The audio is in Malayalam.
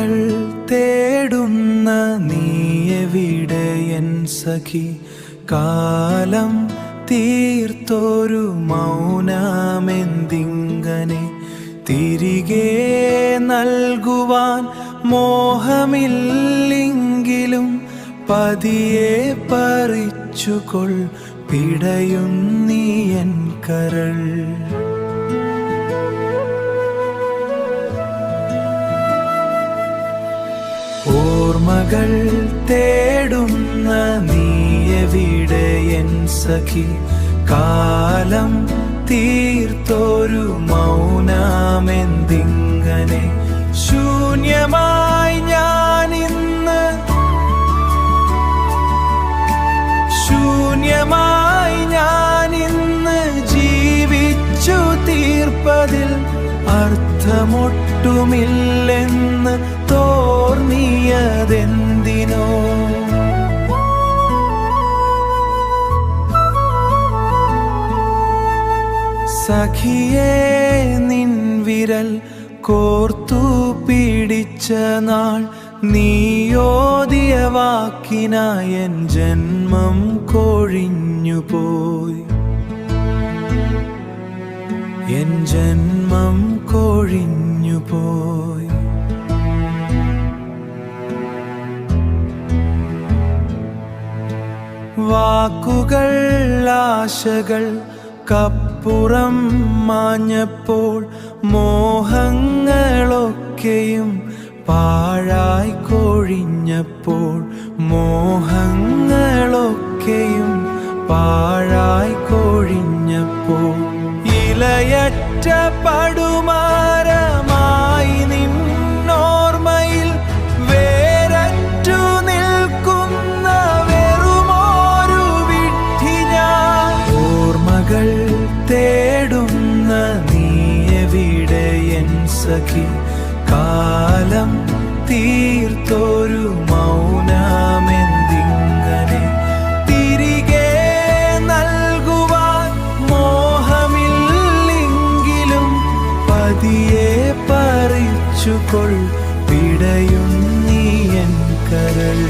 ഓർമ്മകൾ തേടുന്ന നീയെവിടെ എൻ സഖി? കാലം തീർത്തൊരു മൗനമെന്തിങ്ങനെ? തിരികെ നൽകുവാൻ മോഹമില്ലെങ്കിലും പതിയെ പറിച്ചുകൊൾ പിടയുന്നീ എൻ കരൾ. ഓർമ്മകൾ തേടുന്ന നീയെവിടെ എൻ സഖി? കാലം തീർത്തൊരു മൗനമെന്തിങ്ങനെ? ശൂന്യമായി ഞാനിന്ന്, ശൂന്യമായി ഞാനിന്ന് ജീവിച്ചു തീർപ്പതിൽ അർത്ഥമൊട്ടുമില്ലെന്ന് തോന്നിയതെന്തിനോ? സഖിയേ, നിൻ വിരൽ കോർത്തു പിടിച്ച നാൾ, നീയോദിയ വാക്കിനായി എൻ ജന്മം കൊഴിഞ്ഞുപോയി, എൻ ജന്മം കൊഴിഞ്ഞുപോയി. വാക്കുകൾ ആശകൾ കപ്പുറം മാഞ്ഞപ്പോൾ, മോഹങ്ങളൊക്കെയും പാഴായി കൊഴിഞ്ഞപ്പോൾ, മോഹങ്ങളൊക്കെയും പാഴായി കൊഴിഞ്ഞപ്പോൾ, ഇലയറ്റ പടുമാരമായി നിന്നോർമ്മയിൽ വേരറ്റു നിൽക്കുന്ന വെറുമൊരു വിഡ്ഢി ഞാൻ. ഓർമ്മകൾ തേടുന്ന നീയെവിടെ എൻ സഖി? കാലം തീർത്തൊരു മൗനമെന്തിങ്ങനെ? തിരികെ നൽകുവാൻ മോഹമില്ലെങ്കിലും പതിയെ പറിച്ചുകൊൾ പിടയുന്നീ എൻ കരൾ.